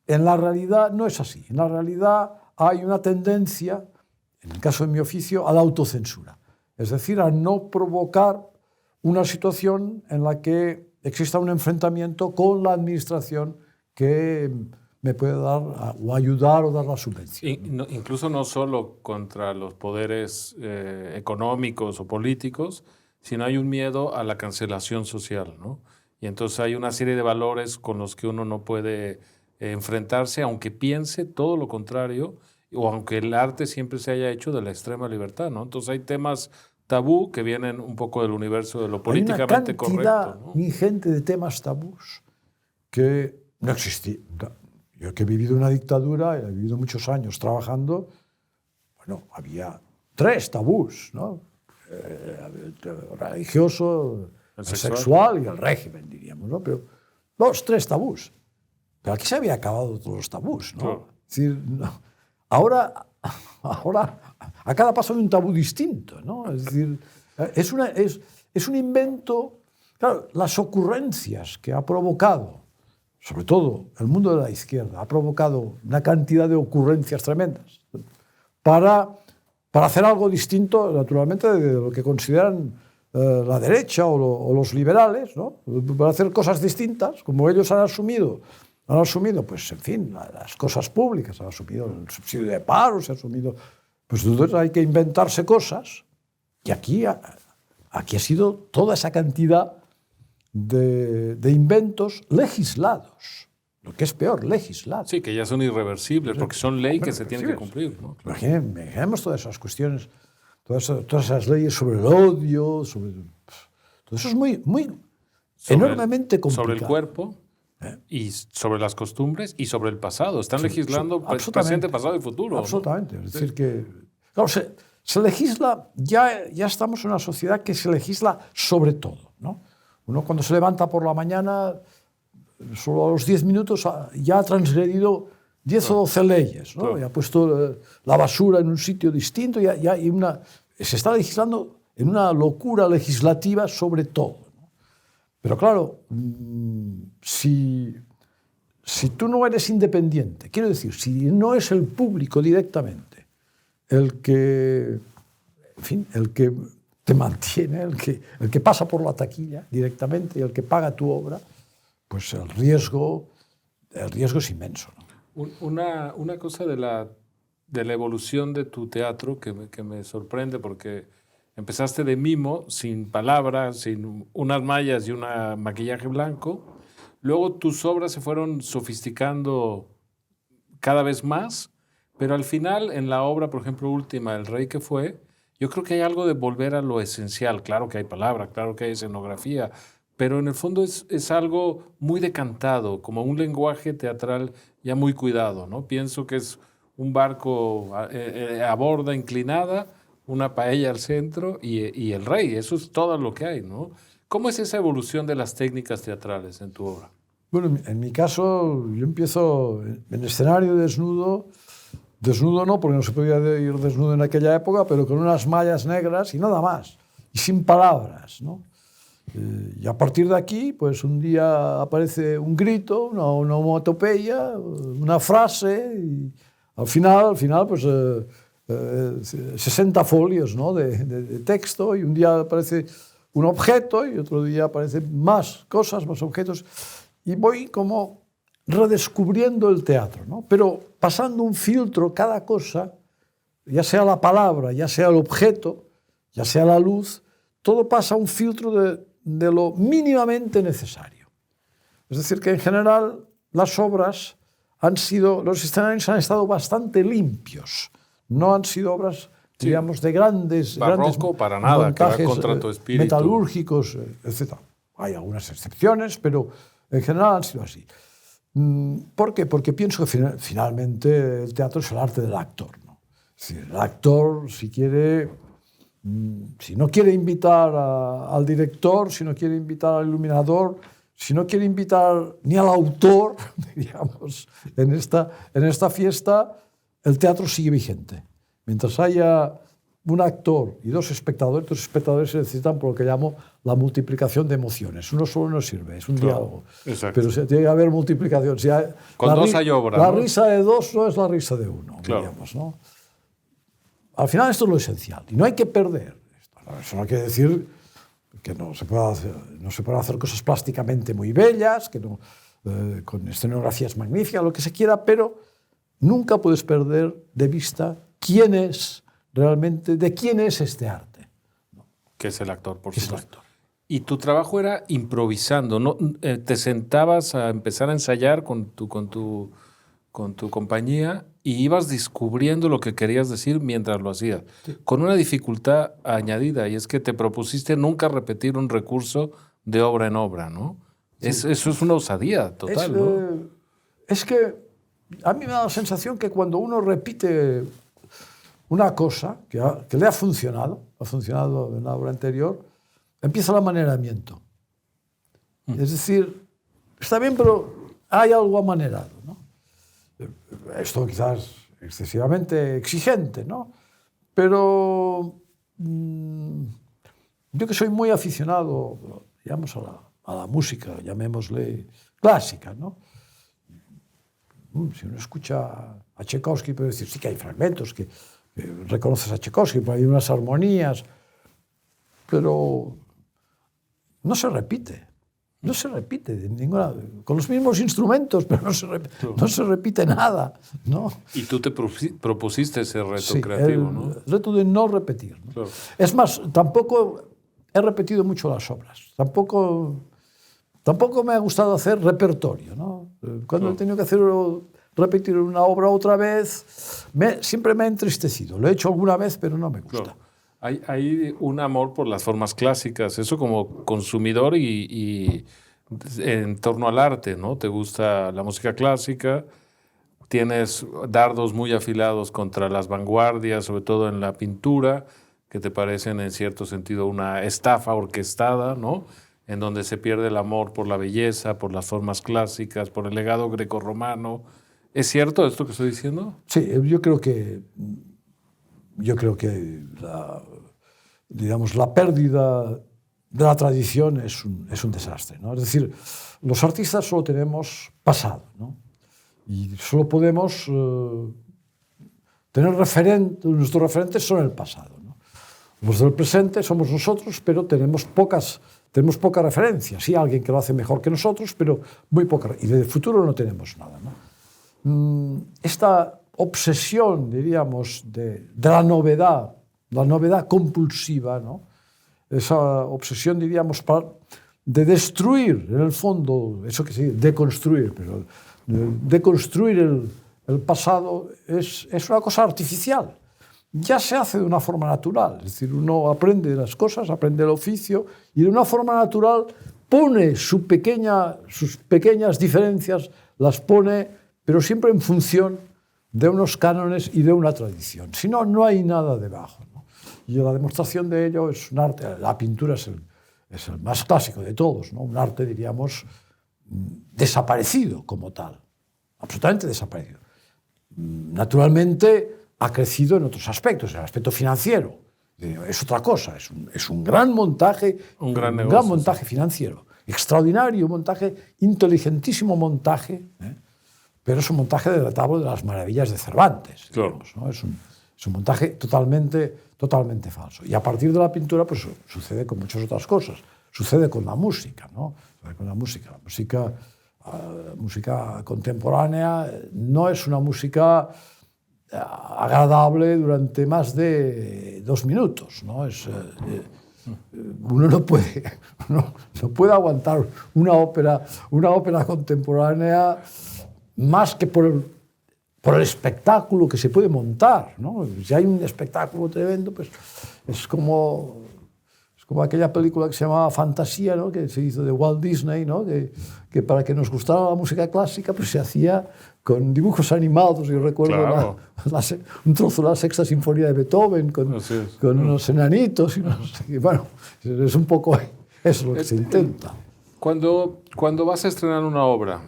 en la realidad no es así. En la realidad hay una tendencia, en el caso de mi oficio, a la autocensura. Es decir, a no provocar una situación en la que exista un enfrentamiento con la administración que me puede dar o ayudar o dar la subvención. Incluso no solo contra los poderes económicos o políticos, sino hay un miedo a la cancelación social, ¿no? Y entonces hay una serie de valores con los que uno no puede enfrentarse, aunque piense todo lo contrario, o aunque el arte siempre se haya hecho de la extrema libertad, ¿no? Entonces hay temas tabú que vienen un poco del universo de lo políticamente correcto, ¿no? Hay una cantidad ingente de temas tabús que no existían. Yo que he vivido una dictadura, he vivido muchos años trabajando, bueno, había 3 tabús, ¿no? El religioso, el sexual y el régimen, diríamos, ¿no? Pero 2, 3 tabús. Pero aquí se había acabado todos los tabús, ¿no? Claro. Es decir, no. Ahora, a cada paso hay un tabú distinto, ¿no? Es decir, es un invento. Claro, las ocurrencias que ha provocado, sobre todo el mundo de la izquierda, ha provocado una cantidad de ocurrencias tremendas para hacer algo distinto, naturalmente, de lo que consideran la derecha o los liberales, ¿no? Para hacer cosas distintas, como ellos han asumido, pues, en fin, las cosas públicas, han asumido el subsidio de paro, se ha asumido. Pues entonces hay que inventarse cosas. Y aquí ha sido toda esa cantidad de inventos legislados. Lo que es peor, legislados. Sí, que ya son irreversibles, porque son leyes que se tienen que cumplir, ¿no? Imaginemos todas esas cuestiones, todas esas leyes sobre el odio, todo eso es muy enormemente complicado. Sobre el cuerpo. Y sobre las costumbres y sobre el pasado. Están legislando presente, pasado y futuro. Absolutamente. ¿No? Es decir, que claro, se legisla, ya estamos en una sociedad que se legisla sobre todo, ¿no? Uno cuando se levanta por la mañana, solo a los 10 minutos ya ha transgredido 10 o 12 leyes, ¿no? Y ha puesto la basura en un sitio distinto. Se está legislando en una locura legislativa sobre todo. Pero claro, si tú no eres independiente, quiero decir, si no es el público directamente el que te mantiene, el que pasa por la taquilla directamente y el que paga tu obra, pues el riesgo es inmenso, ¿no? Una cosa de la evolución de tu teatro que me sorprende, porque empezaste de mimo, sin palabras, sin unas mallas y un maquillaje blanco. Luego tus obras se fueron sofisticando cada vez más, pero al final, en la obra, por ejemplo, última, El Rey que fue, yo creo que hay algo de volver a lo esencial. Claro que hay palabras, claro que hay escenografía, pero en el fondo es algo muy decantado, como un lenguaje teatral ya muy cuidado, ¿no? Pienso que es un barco a borda inclinada, una paella al centro y el rey. Eso es todo lo que hay, ¿no? ¿Cómo es esa evolución de las técnicas teatrales en tu obra? Bueno, en mi caso, yo empiezo en escenario desnudo no, porque no se podía ir desnudo en aquella época, pero con unas mallas negras y nada más, y sin palabras, ¿no? Y a partir de aquí, pues un día aparece un grito, una onomatopeya, una frase, y al final pues 60 folios, ¿no? de texto, y un día aparece un objeto y otro día aparecen más cosas, más objetos, y voy como redescubriendo el teatro, ¿no? Pero pasando un filtro cada cosa, ya sea la palabra, ya sea el objeto, ya sea la luz, todo pasa a un filtro de lo mínimamente necesario. Es decir, que en general las obras los escenarios han estado bastante limpios. No han sido obras, digamos, de grandes barroco para nada, que va contra tu espíritu, metalúrgicos, etc. Hay algunas excepciones, pero en general han sido así. ¿Por qué? Porque pienso que finalmente el teatro es el arte del actor, ¿no? Es decir, el actor, si no quiere invitar al director, si no quiere invitar al iluminador, si no quiere invitar ni al autor, digamos, en esta fiesta, el teatro sigue vigente. Mientras haya un actor y dos espectadores se necesitan por lo que llamo la multiplicación de emociones. Uno solo no sirve, es un diálogo. Exacto. Pero tiene que haber multiplicación. Con dos hay obra, La ¿no? risa de dos no es la risa de uno, Claro. digamos, ¿no? Al final esto es lo esencial y no hay que perder. Eso no quiere decir que no se puedan hacer cosas plásticamente muy bellas, que no, con escenografías magníficas, lo que se quiera, pero nunca puedes perder de vista quién es realmente, de quién es este arte. Que es el actor, por Es el supuesto. actor. Y tu trabajo era improvisando, ¿no? Te sentabas a empezar a ensayar con tu compañía y ibas descubriendo lo que querías decir mientras lo hacías, con una dificultad añadida, y es que te propusiste nunca repetir un recurso de obra en obra, ¿no? Eso es una osadía total, ¿no? Es que a mí me da la sensación que cuando uno repite una cosa que le ha funcionado en la obra anterior, empieza el amaneramiento. Es decir, está bien, pero hay algo amanerado, ¿no? Esto quizás excesivamente exigente, ¿no? Pero yo que soy muy aficionado, digamos, a la música, llamémosle clásica, ¿no? Si uno escucha a Tchaikovsky, puede decir, sí que hay fragmentos que reconoces a Tchaikovsky, pero hay unas armonías, pero no se repite. No se repite de ninguna, con los mismos instrumentos, pero no se repite nada, ¿no? Y tú te propusiste ese reto Sí, creativo, ¿no? El reto de no repetir, ¿no? Claro. Es más, tampoco he repetido mucho las obras. Tampoco me ha gustado hacer repertorio, ¿no? Cuando he tenido que repetir una obra otra vez, siempre me ha entristecido. Lo he hecho alguna vez, pero no me gusta. Claro. Hay un amor por las formas clásicas, eso como consumidor y en torno al arte, ¿no? Te gusta la música clásica, tienes dardos muy afilados contra las vanguardias, sobre todo en la pintura, que te parecen en cierto sentido una estafa orquestada, ¿no? En donde se pierde el amor por la belleza, por las formas clásicas, por el legado grecorromano. ¿Es cierto esto que estoy diciendo? Sí, yo creo que la pérdida de la tradición es un desastre, ¿no? Es decir, los artistas solo tenemos pasado, ¿no? Y solo podemos tener nuestros referentes son el pasado, ¿no? Los del presente somos nosotros, pero tenemos pocas referencias. Sí, alguien que lo hace mejor que nosotros, pero muy poca. Y del futuro no tenemos nada, ¿no? Esta obsesión, diríamos, de la novedad compulsiva, ¿no? Esa obsesión, diríamos, de destruir, en el fondo, eso que se dice, deconstruir, pero deconstruir el pasado es una cosa artificial. Ya se hace de una forma natural, es decir, uno aprende las cosas, aprende el oficio y de una forma natural pone sus pequeñas diferencias, las pone, pero siempre en función de unos cánones y de una tradición. Si no, no hay nada debajo, ¿no? Y la demostración de ello es un arte. La pintura es el más clásico de todos, ¿no? Un arte, diríamos, desaparecido como tal, absolutamente desaparecido. Naturalmente ha crecido en otros aspectos, en el aspecto financiero. Es otra cosa, es un gran montaje, un gran negocio, montaje financiero, extraordinario montaje, inteligentísimo montaje, ¿eh? Pero es un montaje del retablo de las maravillas de Cervantes. Claro. Digamos, ¿no? Es un montaje totalmente falso. Y a partir de la pintura, pues sucede con muchas otras cosas. Sucede con la música, ¿no? Con la música contemporánea no es una música agradable durante más de 2 minutos, ¿no? Uno no puede aguantar una ópera contemporánea más que por el espectáculo que se puede montar, ¿no? Si hay un espectáculo tremendo, pues es como aquella película que se llamaba Fantasía, ¿no? Que se hizo de Walt Disney, ¿no? Que para que nos gustara la música clásica, pues se hacía con dibujos animados. Yo recuerdo claro. un trozo de la Sexta Sinfonía de Beethoven con unos enanitos y bueno, es un poco eso lo que se intenta. Cuando vas a estrenar una obra,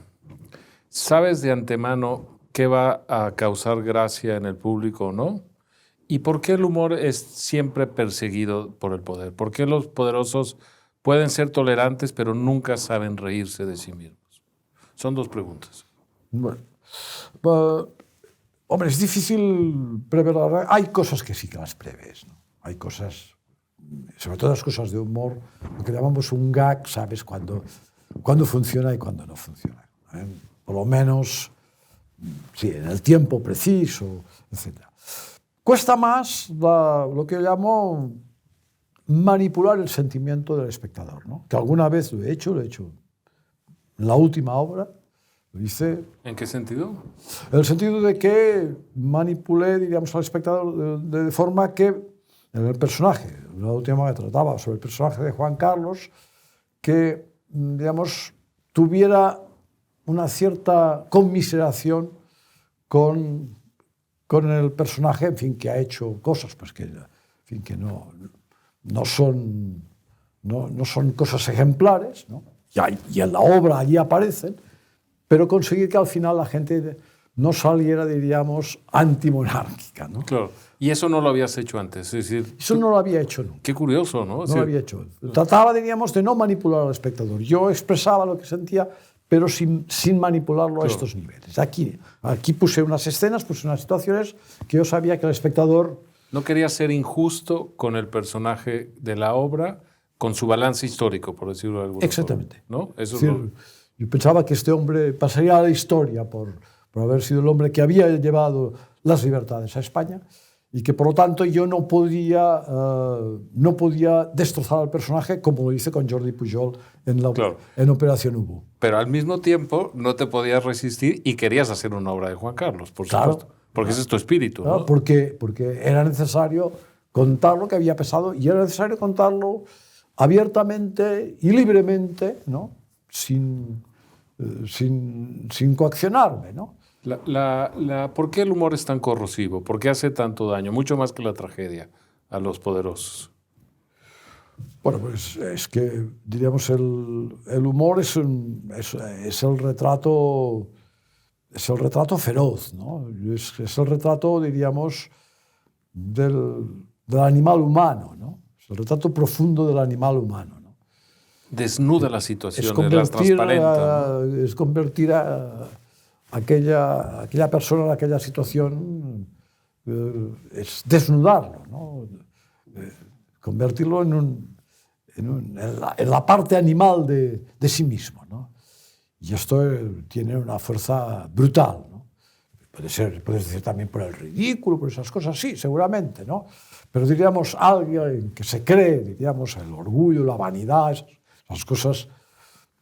¿sabes de antemano qué va a causar gracia en el público o no? ¿Y por qué el humor es siempre perseguido por el poder? ¿Por qué los poderosos pueden ser tolerantes pero nunca saben reírse de sí mismos? Son dos preguntas. Bueno, hombre, es difícil prever la realidad. Hay cosas que sí que las prevés, ¿no? Hay cosas, sobre todo las cosas de humor, lo que llamamos un gag, sabes cuándo funciona y cuándo no funciona, ¿eh? Por lo menos, sí, en el tiempo preciso, etc. Cuesta más lo que llamo manipular el sentimiento del espectador, ¿no? Que alguna vez lo he hecho en la última obra, lo hice. ¿En qué sentido? En el sentido de que manipulé, diríamos, al espectador de forma que en el personaje, la última que trataba sobre el personaje de Juan Carlos, que, digamos, tuviera una cierta conmiseración con el personaje, en fin, que ha hecho cosas pues que, en fin, que no son cosas ejemplares, ¿no? Y en la obra allí aparecen, pero conseguir que al final la gente no saliera, diríamos, antimonárquica, ¿no? Claro. Y eso no lo habías hecho antes. Es decir, eso no lo había hecho nunca. Qué curioso, ¿no? No lo había hecho. Trataba, diríamos, de no manipular al espectador. Yo expresaba lo que sentía, pero sin manipularlo a estos niveles. Aquí puse unas escenas, puse unas situaciones que yo sabía que el espectador... No quería ser injusto con el personaje de la obra, con su balance histórico, por decirlo de alguna Exactamente. forma, ¿no? Eso es decir, yo pensaba que este hombre pasaría a la historia por haber sido el hombre que había llevado las libertades a España y que, por lo tanto, yo no podía destrozar al personaje como lo hice con Jordi Pujol en Operación Ubu. Pero al mismo tiempo no te podías resistir y querías hacer una obra de Juan Carlos, por supuesto. Porque ese es tu espíritu, claro, ¿no? Porque era necesario contar lo que había pasado y era necesario contarlo abiertamente y libremente, ¿no? Sin coaccionarme, ¿no? ¿Por qué el humor es tan corrosivo? ¿Por qué hace tanto daño? Mucho más que la tragedia a los poderosos. Bueno, pues es que, diríamos, el humor es el retrato feroz, ¿no? Es el retrato, diríamos, del animal humano, ¿no? Es el retrato profundo del animal humano, ¿no? Desnuda la situación, las transparenta, ¿no? Es convertir a aquella persona en aquella situación, es desnudarlo, ¿no? Convertirlo en la parte animal de sí mismo, ¿no? Y esto tiene una fuerza brutal, ¿no? Puedes decir también por el ridículo, por esas cosas, sí, seguramente, ¿no? Pero diríamos alguien que se cree, diríamos, el orgullo, la vanidad, esas cosas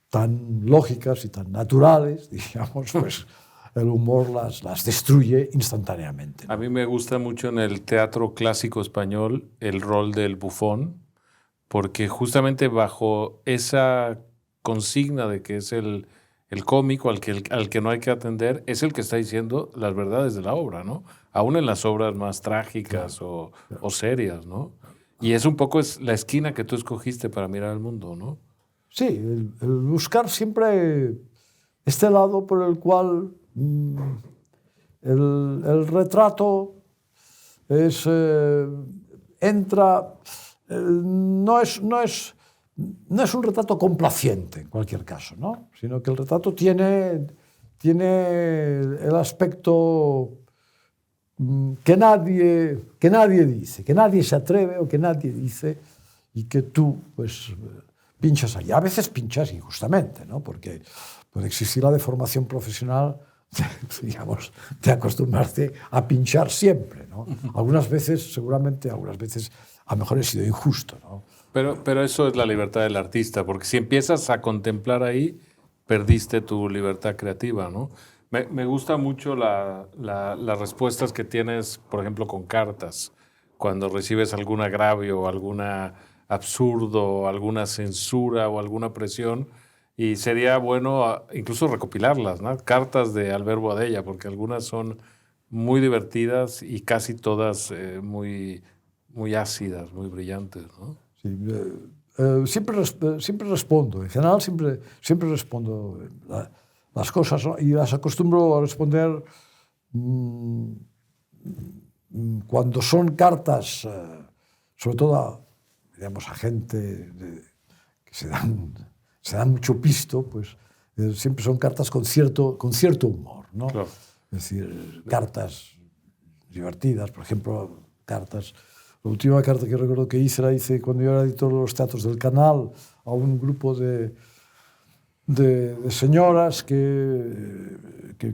tan lógicas y tan naturales, digamos, pues el humor las destruye instantáneamente, ¿no? A mí me gusta mucho en el teatro clásico español el rol del bufón, porque justamente bajo esa consigna de que es el cómico al que no hay que atender, es el que está diciendo las verdades de la obra, ¿no? Aún en las obras más trágicas o serias, ¿no? Y es un poco la esquina que tú escogiste para mirar al mundo, ¿no? Sí, el buscar siempre este lado por el cual el retrato entra... No es un retrato complaciente, en cualquier caso, ¿no? Sino que el retrato tiene el aspecto que nadie dice, que nadie se atreve o que nadie dice y que tú, pues, pinchas allí. A veces pinchas injustamente, ¿no? Porque puede existir la deformación profesional, digamos, de acostumbrarte a pinchar siempre, ¿no? Algunas veces, seguramente, a lo mejor he sido injusto, ¿no? Pero eso es la libertad del artista, porque si empiezas a contemplar ahí, perdiste tu libertad creativa, ¿no? Me gusta mucho las respuestas que tienes, por ejemplo, con cartas, cuando recibes algún agravio o algún absurdo, o alguna censura o alguna presión, y sería bueno incluso recopilarlas, ¿no? Cartas de Albert Boadella, porque algunas son muy divertidas y casi todas muy ácidas, muy brillantes, ¿no? Sí, siempre respondo, en general siempre respondo las cosas, ¿no? Y las acostumbro a responder cuando son cartas, sobre todo digamos, a gente que se dan mucho pisto, pues siempre son cartas con cierto humor, ¿no? Claro. Es decir, cartas divertidas, por ejemplo, la última carta que recuerdo que hice la hice cuando yo era editor de los teatros del Canal a un grupo de señoras que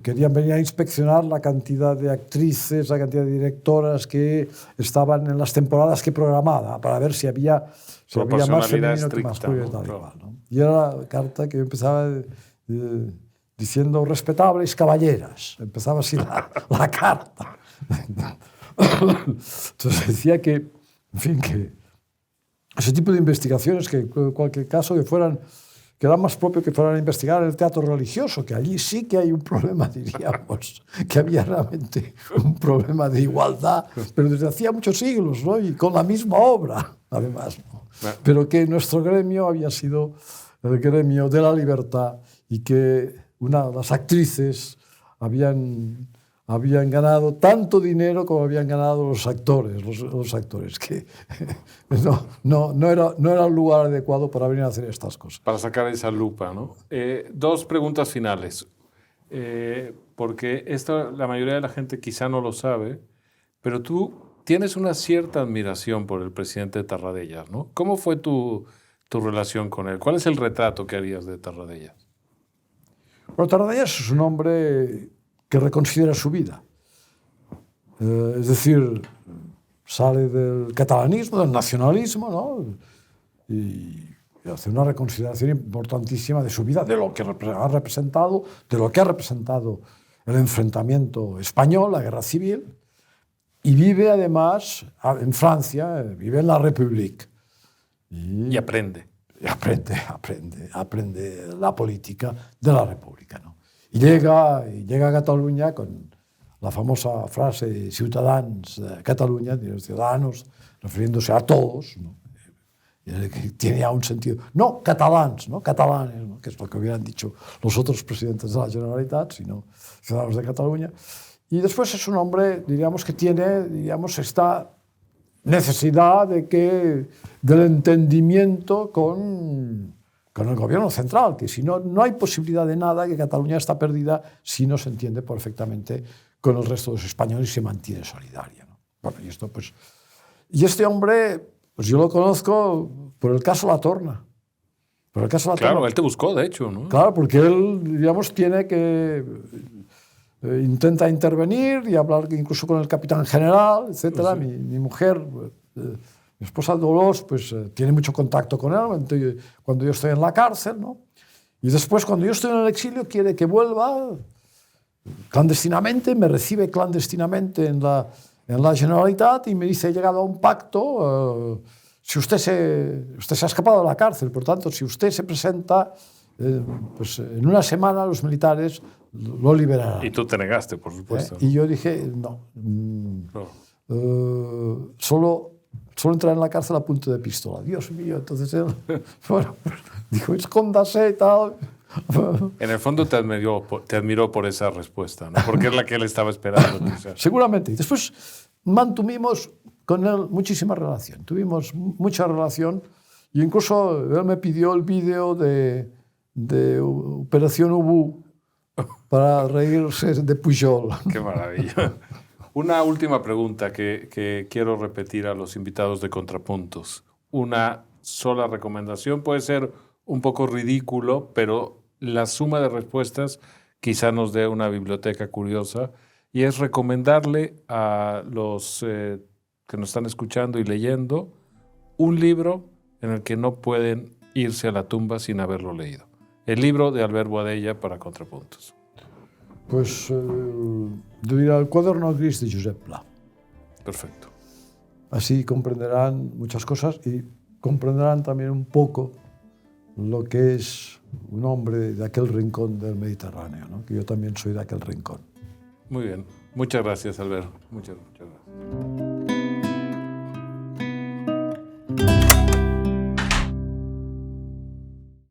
querían venir a inspeccionar la cantidad de actrices, la cantidad de directoras que estaban en las temporadas que programaba, para ver si había más femenino que masculino, tal y cual, ¿no? Y era la carta que empezaba diciendo respetables caballeras. Empezaba así la carta. Entonces decía que, en fin, que ese tipo de investigaciones, que en cualquier caso que era más propio que fueran a investigar el teatro religioso, que allí sí que hay un problema, diríamos, que había realmente un problema de igualdad, pero desde hacía muchos siglos, ¿no? Y con la misma obra, además, ¿no? Pero que nuestro gremio había sido el gremio de la libertad y que las actrices habían ganado tanto dinero como habían ganado los actores, que no era el lugar adecuado para venir a hacer estas cosas. Para sacar esa lupa, ¿no? Dos preguntas finales, porque esto la mayoría de la gente quizá no lo sabe, pero tú tienes una cierta admiración por el presidente Tarradellas, ¿no? ¿Cómo fue tu relación con él? ¿Cuál es el retrato que harías de Tarradellas? Bueno, Tarradellas es un hombre que reconsidera su vida. Es decir, sale del catalanismo, del nacionalismo, ¿no? Y hace una reconsideración importantísima de su vida, de lo que ha representado, el enfrentamiento español, la guerra civil, y vive además en Francia, vive en la République. Y aprende. Aprende la política de la República, ¿no? Y llega a Cataluña con la famosa frase Ciutadans de Cataluña, de los ciudadanos, refiriéndose a todos, ¿no? Que tiene ya un sentido. No catalans, ¿no? Catalanes, ¿no? Que es lo que hubieran dicho los otros presidentes de la Generalitat, sino ciudadanos de Cataluña. Y después es un hombre, diríamos, que tiene, digamos, esta necesidad del entendimiento con el gobierno central, que si no hay posibilidad de nada, que Cataluña está perdida si no se entiende perfectamente con el resto de los españoles y se mantiene solidaria, ¿no? Bueno, y este hombre, pues yo lo conozco por el caso La Torna. Claro, él te buscó, de hecho, ¿no? Claro, porque él, digamos, intenta intervenir y hablar incluso con el capitán general, etcétera. Sí. Mi mujer, mi esposa Dolors, pues tiene mucho contacto con él cuando yo estoy en la cárcel, ¿no? Y después, cuando yo estoy en el exilio, quiere que vuelva clandestinamente, me recibe clandestinamente en la Generalitat y me dice: he llegado a un pacto, si usted se ha escapado de la cárcel, por tanto, si usted se presenta, pues en una semana los militares lo liberarán. Y tú te negaste, por supuesto. Y yo dije, solo entrar en la cárcel a punto de pistola. Dios mío, entonces él, bueno, dijo, escóndase y tal. En el fondo te admiró por esa respuesta, ¿no? Porque es la que él estaba esperando. Seguramente. Y después mantuvimos con él muchísima relación. Tuvimos mucha relación. Y incluso él me pidió el vídeo de Operación Ubú para reírse de Pujol. Qué maravilla. Una última pregunta que quiero repetir a los invitados de Contrapuntos. Una sola recomendación. Puede ser un poco ridículo, pero la suma de respuestas quizá nos dé una biblioteca curiosa, y es recomendarle a los que nos están escuchando y leyendo un libro en el que no pueden irse a la tumba sin haberlo leído. El libro de Albert Boadella para Contrapuntos. Pues yo diría El cuaderno gris de Josep Pla. Perfecto. Así comprenderán muchas cosas y comprenderán también un poco lo que es un hombre de aquel rincón del Mediterráneo, ¿no? Que yo también soy de aquel rincón. Muy bien. Muchas gracias, Albert. Muchas gracias.